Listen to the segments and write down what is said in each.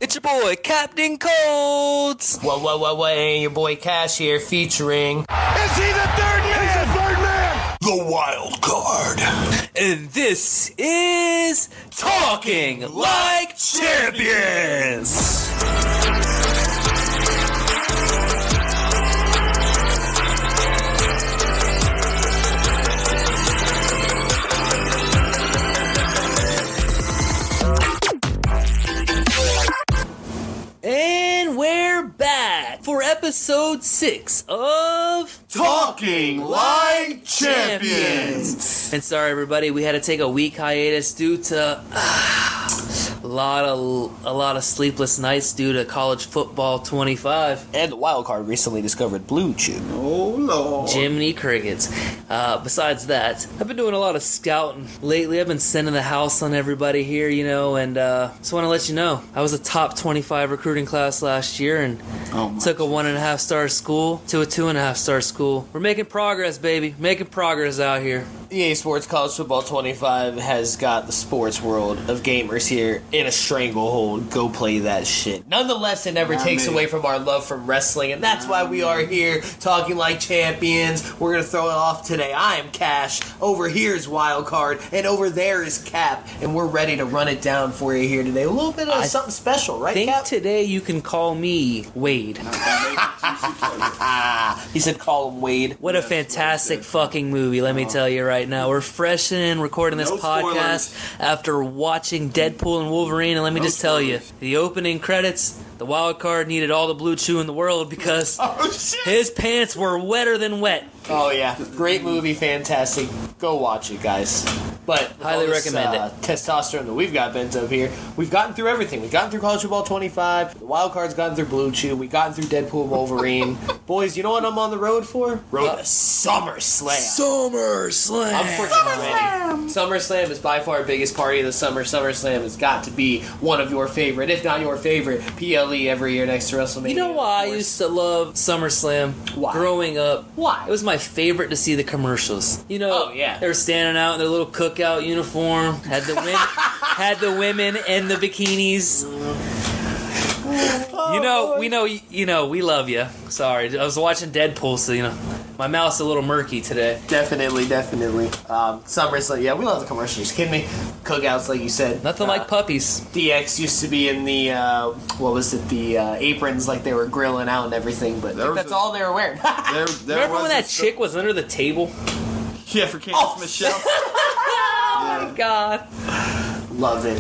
It's your boy, Captain Colds. Whoa, your boy Cash here, featuring... Is he the third man? He's the third man! The wild card. And this is Talking Like Champions. And we're back for episode 6 of Talking Like Champions. And sorry, everybody, we had to take a week hiatus due to a lot of sleepless nights due to college football 25. And the wild card recently discovered Blue Chew. Oh, Lord. Jiminy Crickets. Besides that, I've been doing a lot of scouting lately. I've been sending the house on everybody here, and just want to let you know, I was a top 25 recruiting class last year and took a 1.5 star school to a 2.5 star school. We're making progress, baby. Making progress out here. EA Sports College Football 25 has got the sports world of gamers here in a stranglehold. Go play that shit. Nonetheless, it never takes away from our love from wrestling, and that's why we are here talking like champions. We're going to throw it off today. I am Cash. Over here is Wildcard, and over there is Cap, and we're ready to run it down for you here today. A little bit of something special, right, Cap? I think today you can call me Wade. He said call him Wade. What a fantastic fucking movie, let me tell you right now. We're fresh in recording this podcast after watching Deadpool and Wolverine, and let me just tell you, the opening credits, the wild card needed all the Blue Chew in the world because his pants were wetter than wet. Oh yeah, great movie, fantastic. Go watch it, guys. But highly recommend it. Testosterone that we've got bent up here. We've gotten through everything. We've gotten through College Football 25. The wild card's gotten through Blue Chew. We've gotten through Deadpool and Wolverine. Boys, you know what I'm on the road for? Road to SummerSlam. SummerSlam. I'm freaking ready. SummerSlam is by far the biggest party of the summer. SummerSlam has got to be one of your favorite, if not your favorite, PLE every year next to WrestleMania. You know why I used to love SummerSlam? Why? Growing up. Why? It was my favorite to see the commercials. They were standing out in their little cookout uniform. Had the women in the bikinis. We love you. Sorry, I was watching Deadpool, so my mouth's a little murky today. Definitely. SummerSlam, yeah, we love the commercials. You kidding me? Cookouts, like you said. Nothing like puppies. DX used to be in the, aprons, like they were grilling out and everything, but that's all they were wearing. Remember when that chick was under the table? Yeah, for Candice Michelle. Oh my God. Love it.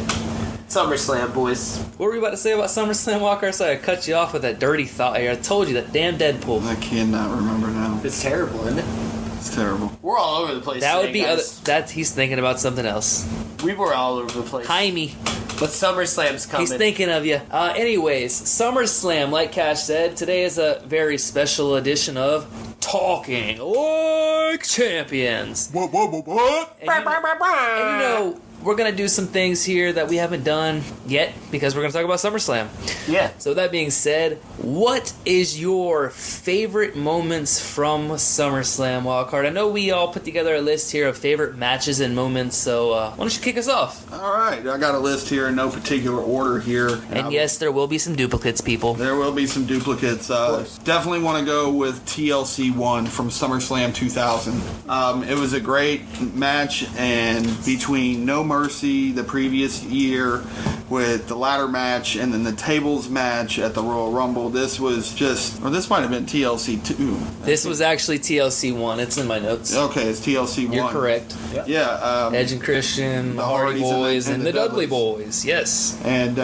SummerSlam, boys. What were you about to say about SummerSlam, Walker? So I cut you off with that dirty thought. I told you that damn Deadpool. I cannot remember now. It's terrible, isn't it? It's terrible. We're all over the place. That today, would be guys. he's thinking about something else. We were all over the place. Jaime. But SummerSlam's coming. He's thinking of you. Anyways, SummerSlam, like Cash said, today is a very special edition of Talking Like Champions. What? And we're going to do some things here that we haven't done yet because we're going to talk about SummerSlam. Yeah. So that being said, what is your favorite moments from SummerSlam, Wildcard? I know we all put together a list here of favorite matches and moments, so why don't you kick us off? All right, I got a list here in no particular order here. And yes, there will be some duplicates, people. There will be some duplicates. Definitely want to go with TLC 1 from SummerSlam 2000. It was a great match, and between No Mercy the previous year with the ladder match and then the tables match at the Royal Rumble, this might have been TLC 2. This was actually TLC 1. It's in my notes. Okay, it's TLC 1. You're correct. Yeah. Edge and Christian, the Hardy Boys, and the Dudley Boys. Yes. And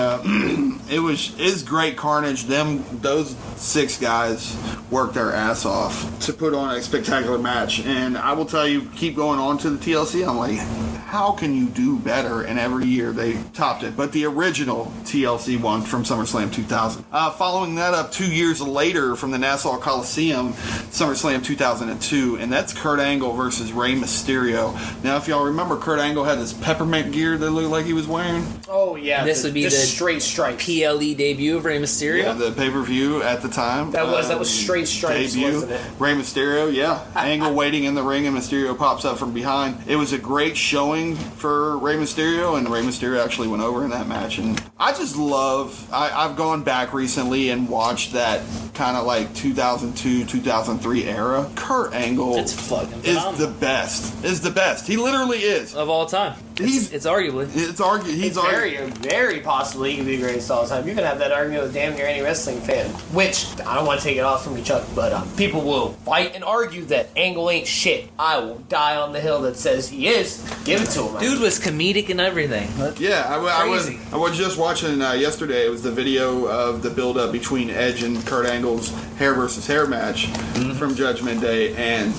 it's great carnage. Those 6 guys worked their ass off to put on a spectacular match. And I will tell you, keep going on to the TLC, I'm like, how can you do better? And every year they topped it. But the original TLC 1 from SummerSlam 2000. Following that up 2 years later from the Nassau Coliseum, SummerSlam 2002, and that's Kurt Angle versus Rey Mysterio. Now, if y'all remember, Kurt Angle had this peppermint gear that looked like he was wearing. Oh, yeah. This would be the straight stripes. PLE debut of Rey Mysterio. Yeah, the pay-per-view at the time. That was straight stripes, debut. wasn't it? Rey Mysterio, yeah. Angle waiting in the ring, and Mysterio pops up from behind. It was a great showing thing for Rey Mysterio, and Rey Mysterio actually went over in that match. And I just love, I've gone back recently and watched that kind of like 2002, 2003 era. Kurt Angle It's fucking is phenomenal. the best. He literally is. Of all time. It's arguably. He's Very possibly he could be the greatest of all time. You can have that argument with damn near any wrestling fan. Which, I don't want to take it off from you, Chuck, but people will fight and argue that Angle ain't shit. I will die on the hill that says he is. Give it to him. Dude was comedic and everything. Yeah, Crazy. I was just watching yesterday. It was the video of the build-up between Edge and Kurt Angle's hair versus hair match from Judgment Day, and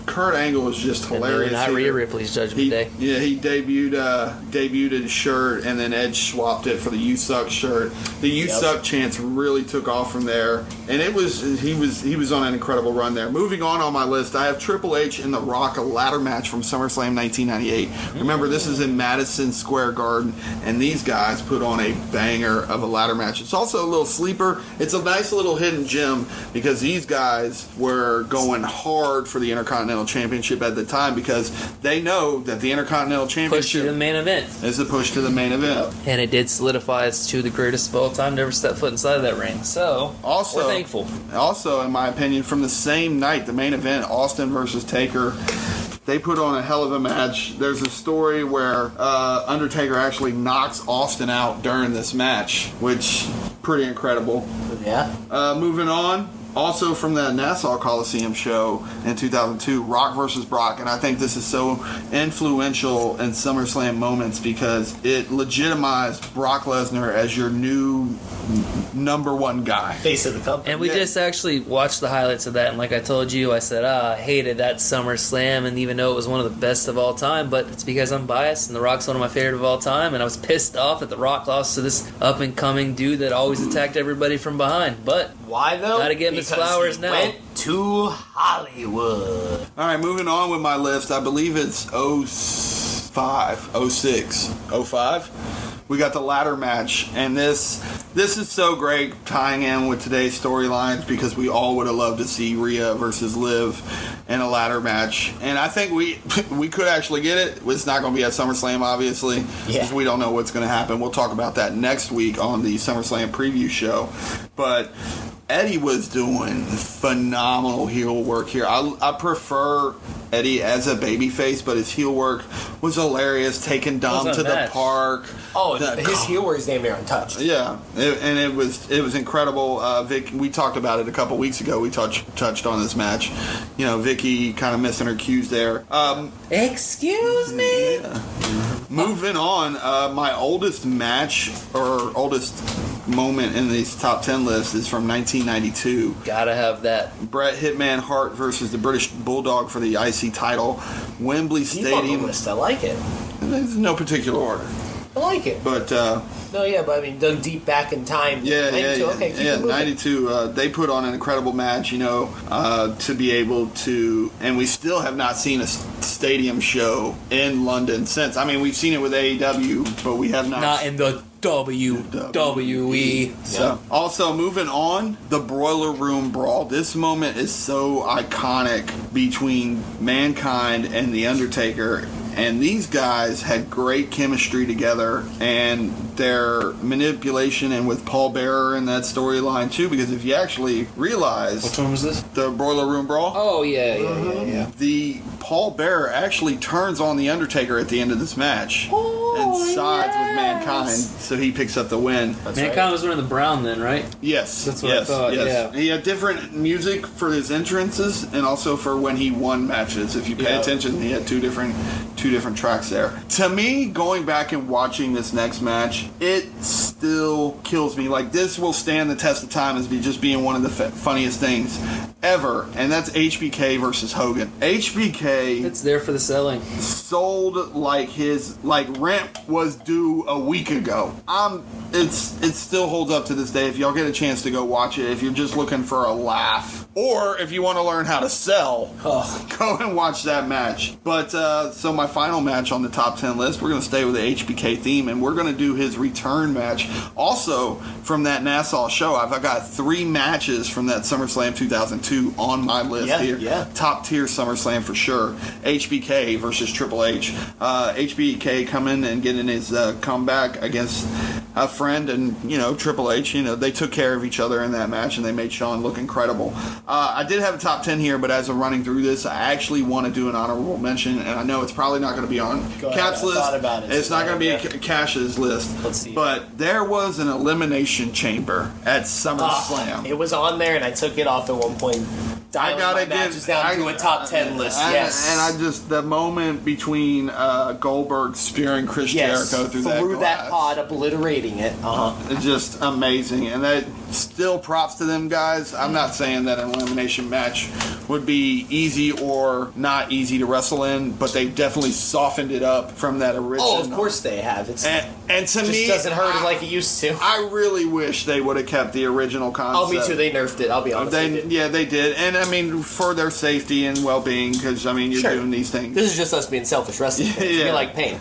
Kurt Angle was just hilarious. Not Rhea Ripley's Judgment Day. Yeah, he debuted his shirt, and then Edge swapped it for the "You Suck" shirt. The "You Suck" chants really took off from there, and he was on an incredible run there. Moving on my list, I have Triple H and The Rock, a ladder match from SummerSlam 1998. Remember, this is in Madison Square Garden, and these guys put on a banger of a ladder match. It's also a little sleeper. It's a nice little hidden gem because these guys were going hard for the Intercontinental Championship at the time because they know that the Intercontinental Push to Championship the main event. is a push to the main event. And it did solidify us to the greatest of all time to ever step foot inside of that ring. So, Also, we're thankful. Also, in my opinion, from the same night, the main event, Austin versus Taker, they put on a hell of a match. There's a story where Undertaker actually knocks Austin out during this match, which pretty incredible. Yeah. Moving on. Also from the Nassau Coliseum show in 2002, Rock versus Brock, and I think this is so influential in SummerSlam moments because it legitimized Brock Lesnar as your new number one guy. Face of the company. And we just actually watched the highlights of that, and like I told you, I said, I hated that SummerSlam, and even though it was one of the best of all time, but it's because I'm biased, and The Rock's one of my favorite of all time, and I was pissed off that The Rock lost to this up-and-coming dude that always attacked everybody from behind. But why though? gotta give him his Because flowers he now. went to Hollywood. All right, moving on with my list. I believe it's 05, 06, 05. We got the ladder match, and this is so great tying in with today's storylines because we all would have loved to see Rhea versus Liv in a ladder match, and I think we could actually get it. It's not going to be at SummerSlam, obviously, because we don't know what's going to happen. We'll talk about that next week on the SummerSlam preview show, but Eddie was doing phenomenal heel work here. I prefer Eddie as a babyface, but his heel work was hilarious. Taking Dom to the park. Oh, his heel work is damn near untouched. Yeah, and it was incredible. Vic, we talked about it a couple weeks ago. We touched on this match. You know, Vicky kind of missing her cues there. Excuse me? Yeah. Moving on, my oldest match or oldest moment in these top 10 lists is from 1992. Gotta have that. Bret Hitman Hart versus the British Bulldog for the IC title. Wembley Keep on the Stadium. list. I like it. There's no particular order. I like it. But No, yeah, but I mean, dug deep back in time. 92. Okay, keep it moving. 92. They put on an incredible match, you know, to be able to, and we still have not seen a stadium show in London since. I mean, we've seen it with AEW, but we have Not in the WWE. So, also moving on, the Broiler Room Brawl. This moment is so iconic between Mankind and The Undertaker. And these guys had great chemistry together, and their manipulation, and with Paul Bearer in that storyline too, because if you actually realize... Which one was this? The Broiler Room Brawl? Oh, yeah. The Paul Bearer actually turns on The Undertaker at the end of this match and sides with Mankind, so he picks up the win. Mankind was wearing the brown then, right? Yes. That's what I thought, yeah. He had different music for his entrances and also for when he won matches. If you pay attention, he had two different tracks there. To me, going back and watching this next match, it still kills me. Like, this will stand the test of time as just being one of the funniest things ever, and that's HBK versus Hogan. HBK... It's there for the selling. Sold like rent was due a week ago. It still holds up to this day. If y'all get a chance to go watch it, if you're just looking for a laugh, or if you want to learn how to sell, go and watch that match. But so my final match on the top 10 list. We're going to stay with the HBK theme, and we're going to do his return match. Also, from that Nassau show, I've got 3 matches from that SummerSlam 2002 on my list here. Yeah. Top tier SummerSlam for sure. HBK versus Triple H. HBK coming and getting his comeback against a friend, and Triple H. They took care of each other in that match, and they made Shawn look incredible. I did have a top 10 here, but as I'm running through this, I actually want to do an honorable mention, and I know it's probably not going to be on Cap's list. Thought about it. It's not going to be Cash's list. Let's see. But there was an elimination chamber at SummerSlam. It was on there, and I took it off at one point. I gotta matches down to a top 10 list. Yes, and I just the moment between Goldberg spearing Chris Jericho through that pod, obliterating it. It's just amazing, and that still props to them guys. I'm not saying that an elimination match would be easy or not easy to wrestle in, but they definitely softened it up from that original. Oh, of course they have. It's and to just me, doesn't hurt like it used to. I really wish they would have kept the original concept. Oh, me too. They nerfed it. I'll be honest. They did, and I mean for their safety and well-being, because I mean you're doing these things. This is just us being selfish wrestling fans. We like pain.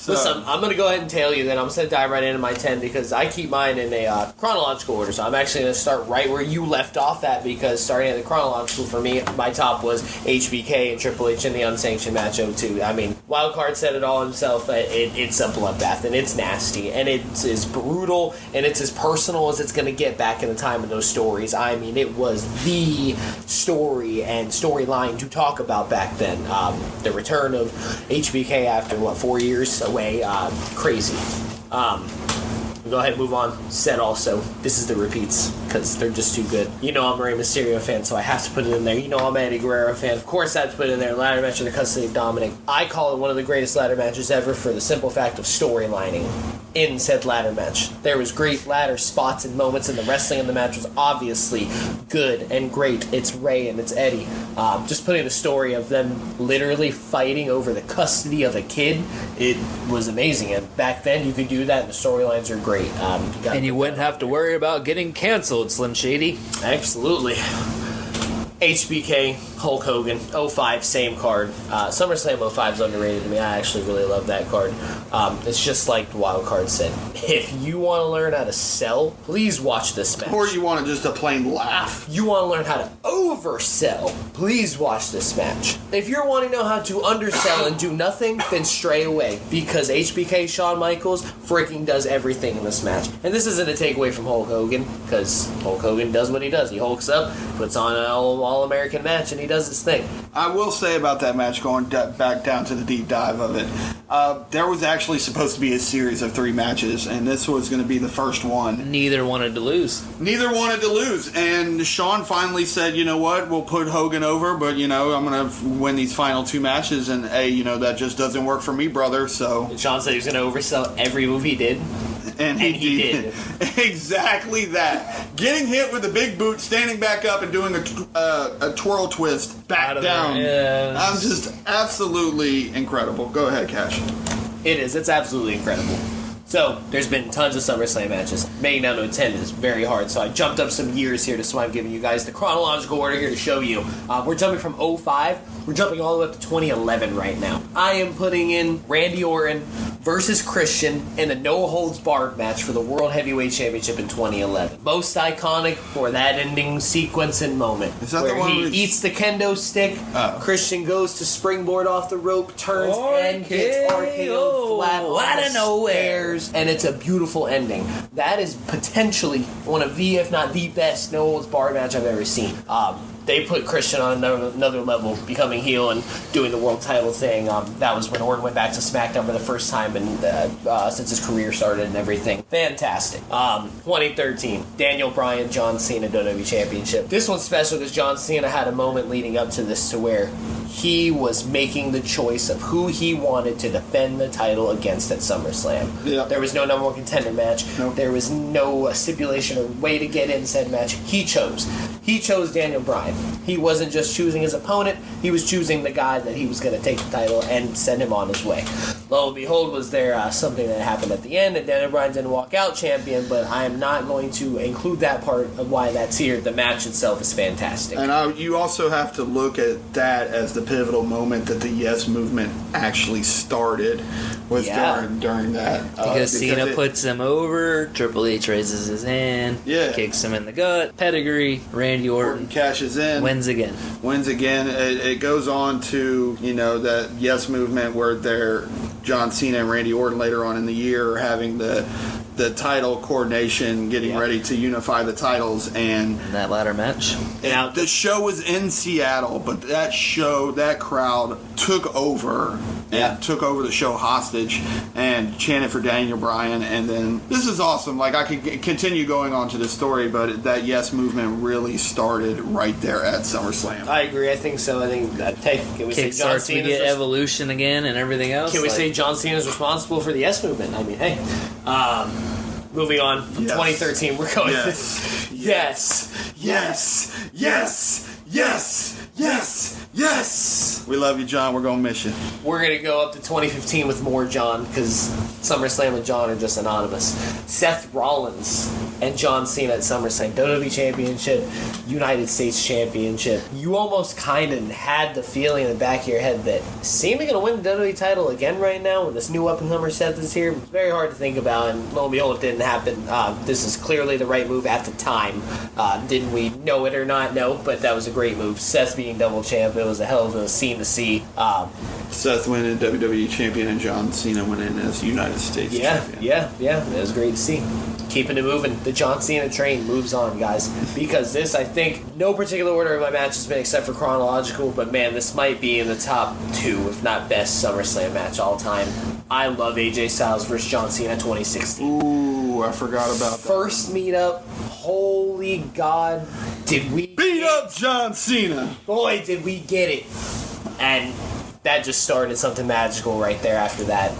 Listen, I'm going to go ahead and tell you, then I'm just going to dive right into my 10 because I keep mine in a chronological order. So I'm actually going to start right where you left off at, because starting at the chronological for me, my top was HBK and Triple H in the unsanctioned match 02. I mean, Wildcard said it all himself. It's a bloodbath, and it's nasty, and it's as brutal, and it's as personal as it's going to get back in the time of those stories. I mean, it was the story and storyline to talk about back then. The return of HBK after, 4 years away. Crazy. Go ahead and move on. Said also, this is the repeats, because they're just too good. I'm a Rey Mysterio fan, so I have to put it in there. I'm an Eddie Guerrero fan. Of course I have to put it in there. Ladder match in the custody of Dominic. I call it one of the greatest ladder matches ever for the simple fact of storylining in said ladder match. There was great ladder spots and moments, and the wrestling in the match was obviously good and great. It's Rey and it's Eddie. Just putting the story of them literally fighting over the custody of a kid, it was amazing. And back then you could do that, and the storylines are great. And you wouldn't have to worry about getting canceled, Slim Shady. Absolutely. HBK, Hulk Hogan, 05, same card. SummerSlam 05 is underrated to me. I actually really love that card. It's just like the wild card said. If you want to learn how to sell, please watch this match. Or you want just a plain laugh. You want to learn how to oversell, please watch this match. If you're wanting to know how to undersell and do nothing, then stray away, because HBK Shawn Michaels freaking does everything in this match. And this isn't a takeaway from Hulk Hogan, because Hulk Hogan does what he does. He hulks up, puts on an all-American match, and he does his thing. I will say about that match, going back down to the deep dive of it, there was actually supposed to be a series of 3 matches, and this was going to be the first one. Neither wanted to lose. And Shawn finally said, you know what, we'll put Hogan over, but, I'm going to win these final 2 matches, and, hey, that just doesn't work for me, brother, so... And Shawn said he was going to oversell every move he did. And he did. Exactly that. Getting hit with a big boot, standing back up, and doing a twirl twist back down. Yes. I'm just absolutely incredible. Go ahead, Cash. It is. It's absolutely incredible. So, there's been tons of SummerSlam matches. Making down to a 10 is very hard, so I jumped up some years here, so I'm giving you guys the chronological order here to show you. We're jumping from 05, we're jumping all the way up to 2011 right now. I am putting in Randy Orton versus Christian in a no-holds-barred match for the World Heavyweight Championship in 2011. Most iconic for that ending sequence and moment. Is that where the one he eats the kendo stick, Christian goes to springboard off the rope, turns and gets RKO flat out of nowhere. And it's a beautiful ending. That is potentially one of the, if not the best no-holds-barred match I've ever seen. They put Christian on another level, becoming heel and doing the world title thing. That was when Orton went back to SmackDown for the first time since his career started and everything. Fantastic. 2013, Daniel Bryan, John Cena WWE Championship. This one's special because John Cena had a moment leading up to this to where he was making the choice of who he wanted to defend the title against at SummerSlam. Yeah. There was no number 1 contender match. Nope. There was no stipulation or way to get in said match. He chose. he chose Daniel Bryan. He wasn't just choosing his opponent, he was choosing the guy that he was going to take the title and send him on his way. Lo and behold, was there something that happened at the end, and Daniel Bryan didn't walk out champion, but I am not going to include that part of why that's here. The match itself is fantastic. And you also have to look at that as the pivotal moment that the Yes Movement actually started, was during that. Because Cena puts him over, Triple H raises his hand, kicks him in the gut, pedigree, Randy Orton cashes in, wins again. It goes on to, that Yes Movement where John Cena and Randy Orton later on in the year are having the title coordination, getting ready to unify the titles, and that ladder match. The show was in Seattle, but that crowd took over and took over the show hostage and chanted for Daniel Bryan. And then this is awesome. Like, I could continue going on to the story, but that Yes Movement really started right there at SummerSlam. I agree. I think so. I think can we say John Cena's we get Evolution again and everything else? Can we say John Cena's responsible for the Yes Movement? I mean, hey. Moving on from 2013, we're going. Yes. We love you, John. We're gonna miss you. We're gonna go up to 2015 with more John, because SummerSlam and John are just anonymous. Seth Rollins and John Cena at SummerSlam, WWE Championship, United States Championship. You almost kind of had the feeling in the back of your head that Cena gonna win the WWE title again right now when this new up-and-comer Seth is here. It's very hard to think about, and lo and behold, it didn't happen. This is clearly the right move at the time. Didn't we know it or not? No, but that was a great move. Seth being double champ, it was a hell of a scene to see. Seth winning WWE champion and John Cena winning as United States champion. Yeah, it was great to see. Keeping it moving. The John Cena train moves on, guys. Because this, I think, no particular order of my match has been except for chronological, but man, this might be in the top 2, if not best, SummerSlam match all time. I love AJ Styles versus John Cena 2016. Ooh, I forgot about that. First meetup. Holy God. Did we beat up John Cena? Boy, did we get it. And that just started something magical right there after that.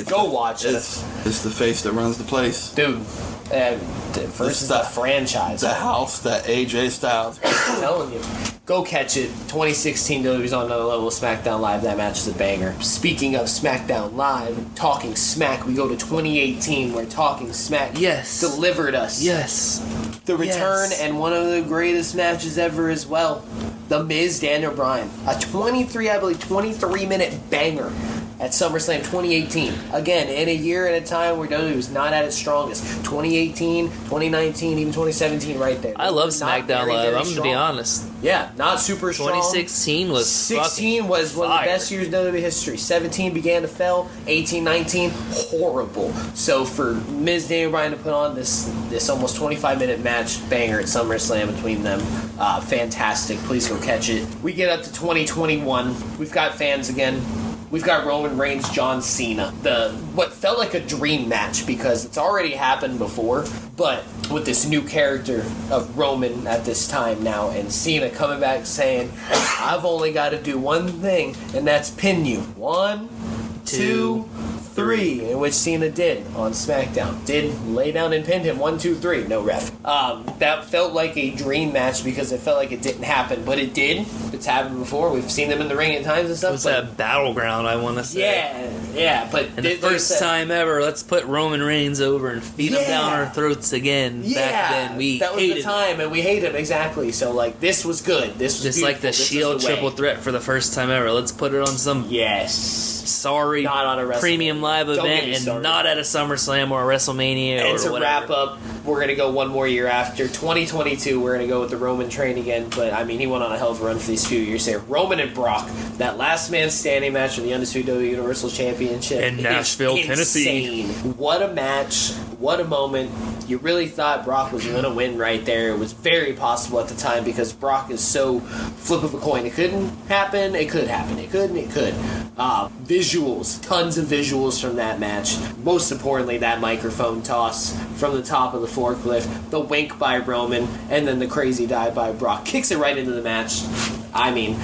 Go watch it. It's the face that runs the place. Dude, versus the franchise. The house that AJ Styles. I'm telling you. Go catch it. 2016 WWE's on another level. SmackDown Live. That match is a banger. Speaking of SmackDown Live, Talking Smack, we go to 2018 where Talking Smack delivered us. Yes. The return and one of the greatest matches ever as well. The Miz, Daniel Bryan. A 23-minute banger at SummerSlam 2018. Again, in a year and a time where WWE was not at its strongest. 2018, 2019, even 2017 right there. I love SmackDown Live. I'm going to be honest. Yeah, not super strong. 2016 was 16 was one of the best years in WWE history. 17 began to fail. 18, 19, horrible. So for Miz, Daniel Bryan to put on this almost 25-minute match banger at SummerSlam between them, fantastic. Please go catch it. We get up to 2021. We've got fans again. We've got Roman Reigns, John Cena. What felt like a dream match because it's already happened before, but with this new character of Roman at this time now, and Cena coming back saying, I've only got to do one thing, and that's pin you. 1, 2, 3, in which Cena did on SmackDown. Did lay down and pinned him. 1, 2, 3. No ref. That felt like a dream match because it felt like it didn't happen, but it did. It's happened before. We've seen them in the ring at times and stuff. It was that Battleground, I want to say. Yeah, but and the first time ever, let's put Roman Reigns over and feed him down our throats again. Yeah, back then that was the time, and we hated him exactly. So like, this was good. This was just beautiful. like the Shield triple threat for the first time ever. Let's put it on some sorry not on a premium live event and not at a SummerSlam or a WrestleMania and or to whatever. Wrap up, we're going to go one more year after 2022. We're going to go with the Roman train again, but I mean, he went on a hell of a run for these few years here. Roman and Brock, that last man standing match for the Undisputed WWE Universal Championship in Nashville, Tennessee. What a match! What a moment! You really thought Brock was going to win right there. It was very possible at the time because Brock is so flip of a coin. It couldn't happen. It could happen. It couldn't. It could. Visuals, tons of visuals from that match. Most importantly, that microphone toss from the top of the forklift, the wink by Roman, and then the crazy dive by Brock. Kicks it right into the match. I mean,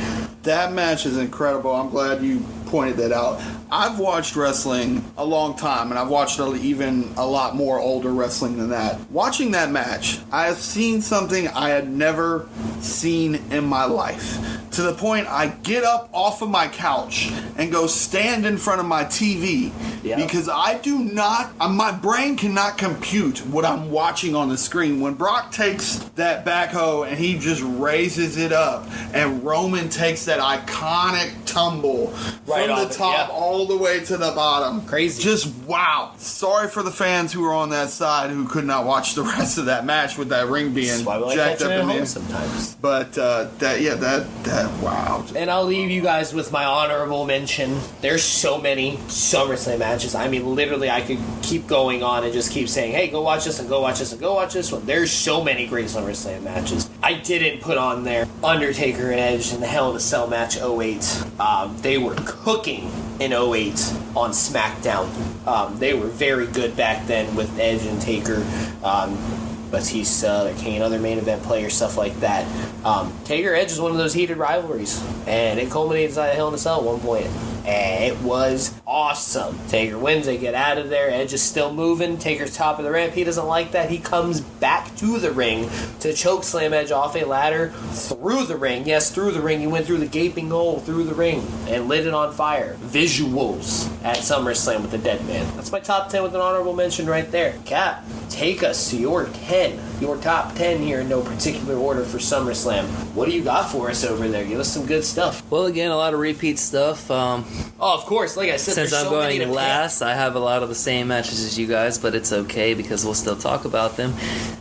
that match is incredible. I'm glad you pointed that out. I've watched wrestling a long time, and I've watched even a lot more older wrestling than that. Watching that match, I have seen something I had never seen in my life. To the point I get up off of my couch and go stand in front of my TV because I do not, my brain cannot compute what I'm watching on the screen. When Brock takes that backhoe and he just raises it up, and Roman takes that iconic tumble Right from the off it, top all the way to the bottom. Crazy. Just wow. Sorry for the fans who were on that side who could not watch the rest of that match with that ring being That's why we like jacked catching up it in at home there. sometimes. But that wow. And I'll leave you guys with my honorable mention. There's so many SummerSlam matches. I mean, literally, I could keep going on and just keep saying, hey, go watch this and go watch this and go watch this one. There's so many great SummerSlam matches. I didn't put on there Undertaker and Edge in the Hell in a Cell match 08. They were cooking in 08 on SmackDown. They were very good back then with Edge and Taker. Batista, the Kane, other main event players, stuff like that. Taker Edge is one of those heated rivalries, and it culminated inside a Hell in a Cell at one point. And it was awesome. Taker wins, they get out of there. Edge is still moving. Taker's top of the ramp. He doesn't like that. He comes back to the ring to choke slam Edge off a ladder through the ring. Yes, through the ring. He went through the gaping hole through the ring and lit it on fire. Visuals at SummerSlam with the Dead Man. That's my top 10 with an honorable mention right there. Cap, take us to your 10. Your top 10 here in no particular order for SummerSlam. What do you got for us over there? Give us some good stuff. Well, again, a lot of repeat stuff. Oh, of course. Like I said, Since there's I'm so many to going last, I have a lot of the same matches as you guys, but it's okay because we'll still talk about them.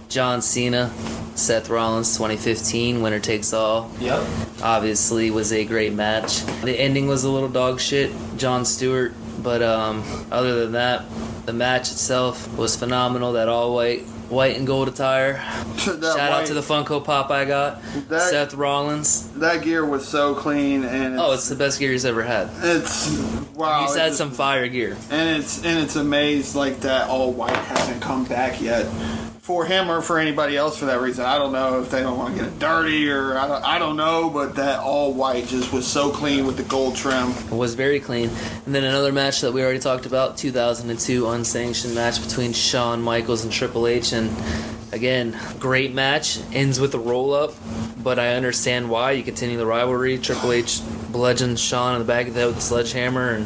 John Cena, Seth Rollins, 2015, winner takes all. Yep. Obviously was a great match. The ending was a little dog shit, Jon Stewart, but other than that, the match itself was phenomenal. That all white and gold attire. Shout out to the Funko Pop I got. Seth Rollins. That gear was so clean, and it's the best gear he's ever had. It's wow. He's had some fire gear, and it's amazed like that all white hasn't come back yet. For him or for anybody else for that reason. I don't know if they don't want to get it dirty or I don't know, but that all white just was so clean with the gold trim. It was very clean. And then another match that we already talked about, 2002 unsanctioned match between Shawn Michaels and Triple H. And again, great match. Ends with a roll-up, but I understand why. You continue the rivalry. Triple H bludgeons Shawn in the back of the head with a sledgehammer, and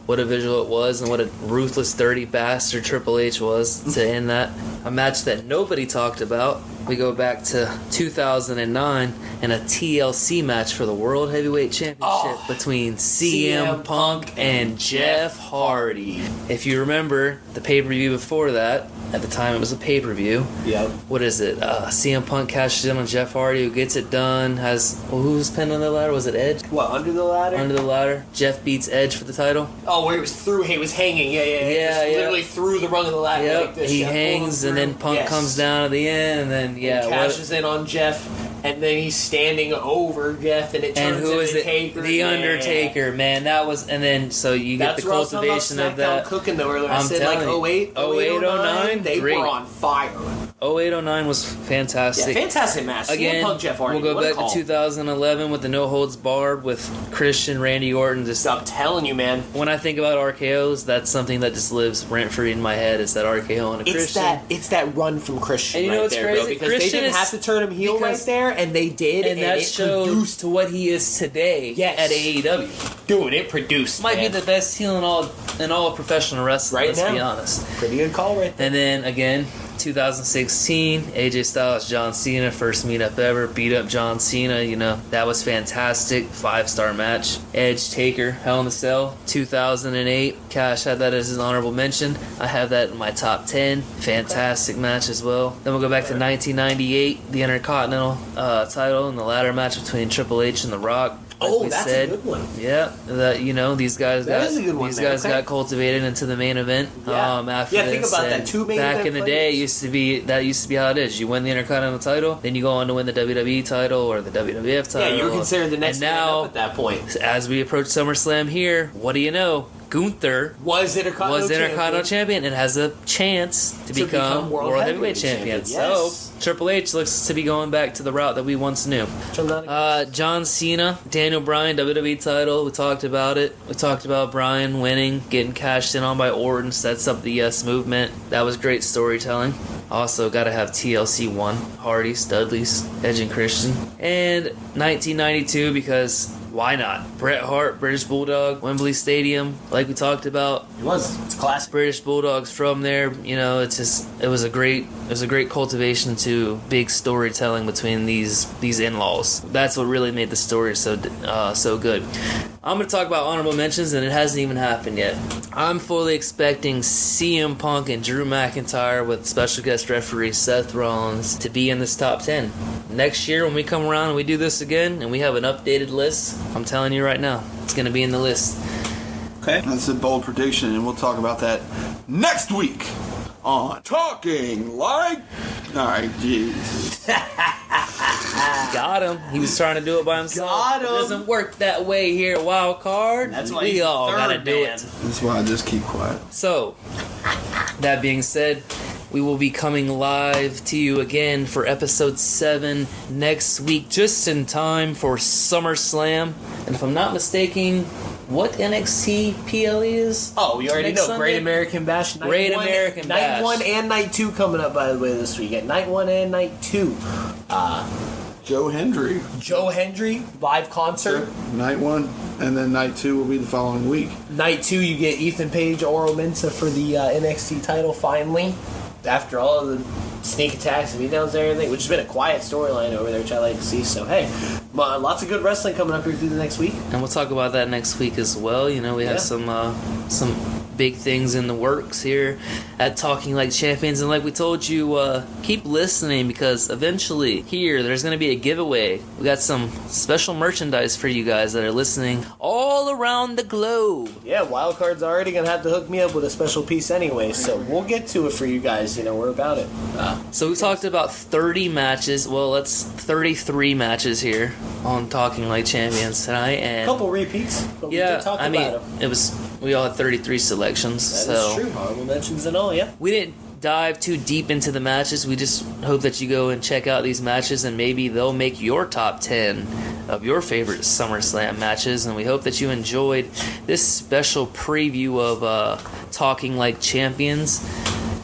what a visual it was, and what a ruthless, dirty bastard Triple H was to end that. A match that nobody talked about. We go back to 2009 and a TLC match for the World Heavyweight Championship between CM Punk and Jeff Hardy. If you remember the pay-per-view before that, at the time it was a pay-per-view. Yep. What is it? CM Punk cashes in on Jeff Hardy, who gets it done. Who was pinned on the ladder? Was it Edge? What, under the ladder? Under the ladder. Jeff beats Edge for the title. Oh, where he was hanging. Yeah. Literally through the rung of the ladder. Yep. Like this. He Jeff hangs, and then Punk comes down at the end, and then He cashes in on Jeff, and then he's standing over Jeff, and it turns and who is into it? Taker. The Undertaker, man. That was, and then so you get the cultivation of that. Cooking though earlier. I I'm said like telling you. 08, 09, they great. were on fire. 08-09 was fantastic. Yeah, fantastic match. Again, CM Punk, Jeff Hardy. we'll go back to 2011 with the No Holds Barred with Christian, Randy Orton. Just, I'm telling you, man. when I think about RKOs, that's something that just lives rent-free in my head, is that RKO and a Christian. It's that run from Christian And you know right what's there, crazy? bro. Because Christian they didn't have to turn him heel right there, and they did, and that it shows produced. to what he is today at AEW. Dude, it produced, Might man. be the best heel in all of professional wrestling, Right let's be now. honest. Pretty good call right there. And then, again, 2016, AJ Styles, John Cena, first meetup ever, beat up John Cena, that was fantastic, 5-star match. Edge, Taker, Hell in a Cell, 2008, Cash had that as his honorable mention. I have that in my top 10, fantastic match as well. Then we'll go back to 1998, the Intercontinental title in the ladder match between Triple H and The Rock. That's a good one. Yeah, these guys That is a good one, man. Okay. got cultivated into the main event. Yeah. After Yeah, think this, about that. and 2 main back event in the day, players. that used to be how it is. You win the Intercontinental title, then you go on to win the WWE title or the WWF title. Yeah, you were considered the next and man now, up at that point. as we approach SummerSlam here, what do you know? Gunther was Intercontinental champion and has a chance to become World Heavyweight champion. Yes. So Triple H looks to be going back to the route that we once knew. John Cena, Daniel Bryan, WWE title. We talked about it. We talked about Bryan winning, getting cashed in on by Orton, sets up the Yes Movement. That was great storytelling. Also, got to have TLC 1, Hardy's, Dudley's, Edge and Christian. And 1992, because why not? Bret Hart, British Bulldog, Wembley Stadium, like we talked about. It's classic. British Bulldogs from there, you know, it was a great cultivation to big storytelling between these in-laws. That's what really made the story so good. I'm going to talk about honorable mentions, and it hasn't even happened yet. I'm fully expecting CM Punk and Drew McIntyre with special guest referee Seth Rollins to be in this top 10. Next year, when we come around and we do this again, and we have an updated list, I'm telling you right now, it's going to be in the list. Okay. That's a bold prediction, and we'll talk about that next week on Talking Like... Alright, jeez. Got him. He was trying to do it by himself. Got him. It doesn't work that way here at Wild Card. That's why we he's all third, gotta do man. it. That's why I just keep quiet. So, that being said, we will be coming live to you again for episode 7 next week, just in time for SummerSlam. And if I'm not mistaken, what NXT PLE is? Oh, we already next know. Sunday? Great American Bash. Great American Bash. Night 1 and Night 2 coming up, by the way, this week. At Night 1 and Night 2. Joe Hendry. Joe Hendry, live concert. Night 1, and then Night 2 will be the following week. Night 2, you get Ethan Page, Oro Mensah for the NXT title, finally. After all of the sneak attacks and beatdowns and everything, which has been a quiet storyline over there, which I like to see. So, hey, lots of good wrestling coming up here through the next week. And we'll talk about that next week as well. You know, we have some big things in the works here at Talking Like Champions. And like we told you, keep listening, because eventually here there's going to be a giveaway. We got some special merchandise for you guys that are listening all around the globe. Yeah, Wildcard's already going to have to hook me up with a special piece anyway, so we'll get to it for you guys. You know, we're about it. So we talked about 30 matches. Well, that's 33 matches here on Talking Like Champions tonight. And A couple repeats, but we did talk about them. We all had 33 selections. That is true. Honorable mentions and all, yeah. We didn't dive too deep into the matches. We just hope that you go and check out these matches, and maybe they'll make your top 10 of your favorite SummerSlam matches. And we hope that you enjoyed this special preview of Talking Like Champions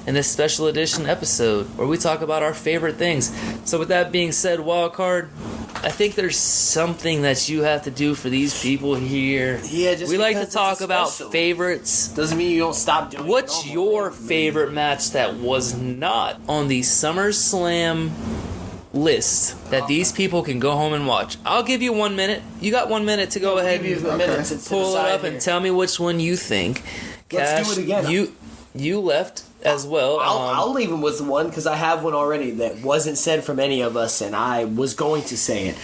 in this special edition episode where we talk about our favorite things. So with that being said, Wildcard, I think there's something that you have to do for these people here. Yeah, just we like to because talk it's about special. favorites. Doesn't mean you don't stop doing it. What's your favorite match that was not on the SummerSlam list that these people can go home and watch? I'll give you 1 minute. You got 1 minute to go ahead and pull it up and tell me which one you think. Let's do it again. You left as well. I'll leave him with one, because I have one already that wasn't said from any of us, and I was going to say it.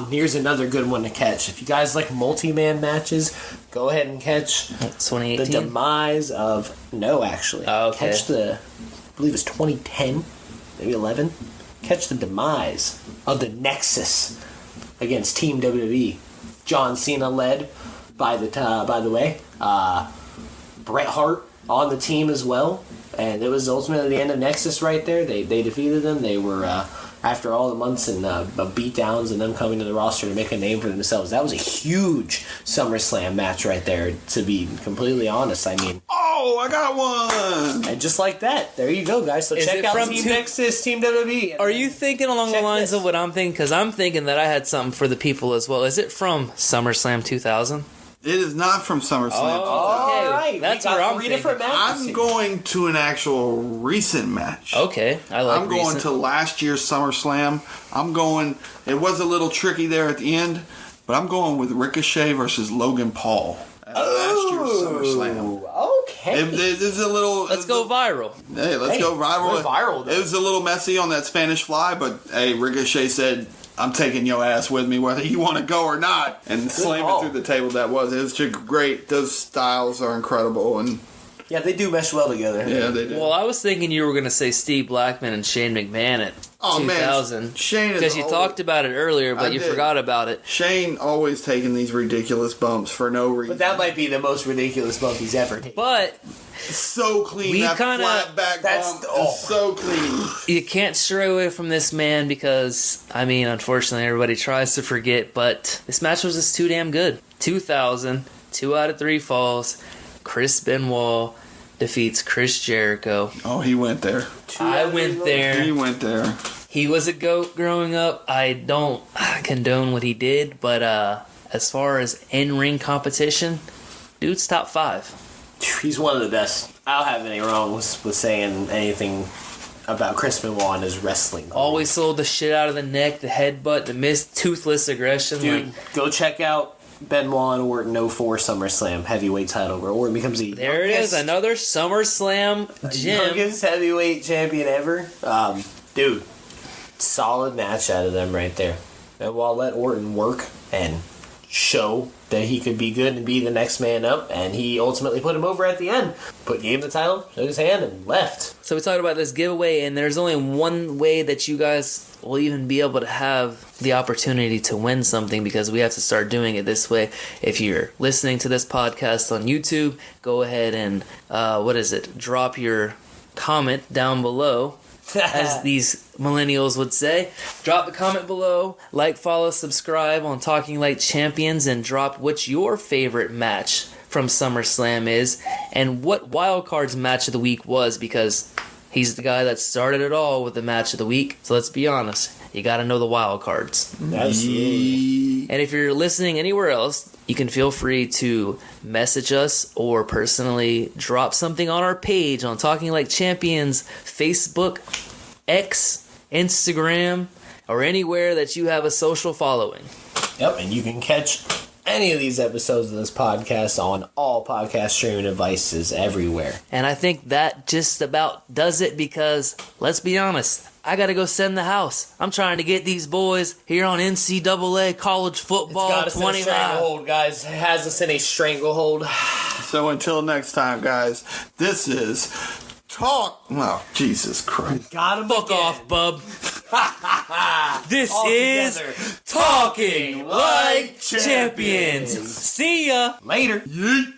Here's another good one to catch. If you guys like multi-man matches, go ahead and catch 2018? the demise of... No, actually. Oh, okay. Catch I believe it's 2010, maybe 11. Catch the demise of the Nexus against Team WWE. John Cena led, by the way. Bret Hart on the team as well. And it was ultimately the end of Nexus right there. They defeated them. They were, after all the months and beatdowns and them coming to the roster to make a name for themselves, that was a huge SummerSlam match right there, to be completely honest. I mean... Oh, I got one! And just like that, there you go, guys. So check out Team Nexus, Team WWE. Are you thinking along the lines of what I'm thinking? Because I'm thinking that I had something for the people as well. Is it from SummerSlam 2000? It is not from SummerSlam. Oh, okay. All right. That's we got where I'm three thinking. different matches. I'm going to an actual recent match. Okay, I like I'm going recent. to last year's SummerSlam. It was a little tricky there at the end, but I'm going with Ricochet versus Logan Paul at last year's SummerSlam. Okay. There's a little... Let's go viral. Hey, let's go viral. we're viral, though. It was a little messy on that Spanish fly, but hey, Ricochet said, I'm taking your ass with me whether you want to go or not, and slam it through the table. It was just great. Those styles are incredible, and Yeah, they do mesh well together. Yeah, they do. Well, I was thinking you were going to say Steve Blackman and Shane McMahon at 2000. Man, Shane is because you talked about it earlier, but I you did. forgot about it. Shane always taking these ridiculous bumps for no reason. But that might be the most ridiculous bump he's ever taken. But so clean. We that kinda- flat back bump is so clean. you can't stray away from this man because, I mean, unfortunately, everybody tries to forget, but this match was just too damn good. 2000, 2 out of 3 falls. Chris Benoit defeats Chris Jericho. Oh, he went there. I went there. He went there. He was a GOAT growing up. I don't condone what he did, but as far as in-ring competition, dude's top 5. He's one of the best. I don't have any wrong with saying anything about Chris Benoit and his wrestling. Always sold the shit out of the neck, the headbutt, the missed toothless aggression. Dude, go check out Benoit and Orton 04 SummerSlam heavyweight title where Orton becomes the There it is, another SummerSlam gem. youngest heavyweight champion ever. Dude, solid match out of them right there. And while let Orton work and show that he could be good and be the next man up, and he ultimately put him over at the end. Gave him the title, shook his hand, and left. So we talked about this giveaway, and there's only one way that you guys will even be able to have the opportunity to win something, because we have to start doing it this way. If you're listening to this podcast on YouTube, go ahead and drop your comment down below, as these millennials would say. Drop the comment below, like, follow, subscribe on Talking Like Champions, and drop what your favorite match from SummerSlam is and what Wildcard's match of the week was, because he's the guy that started it all with the match of the week. So let's be honest, you gotta know the Wildcards. Absolutely. And if you're listening anywhere else, you can feel free to message us or personally drop something on our page on Talking Like Champions Facebook, X, Instagram, or anywhere that you have a social following. Yep, and you can catch any of these episodes of this podcast on all podcast streaming devices everywhere. And I think that just about does it, because, let's be honest, I gotta go send the house. I'm trying to get these boys here on NCAA college football It's got us in a 25. stranglehold, guys. It has us in a stranglehold. So until next time, guys, this is Talk. Oh, Jesus Christ. Got him Fuck again. off, bub. This All is together. Talking Like Champions. See ya. Later. Yeet.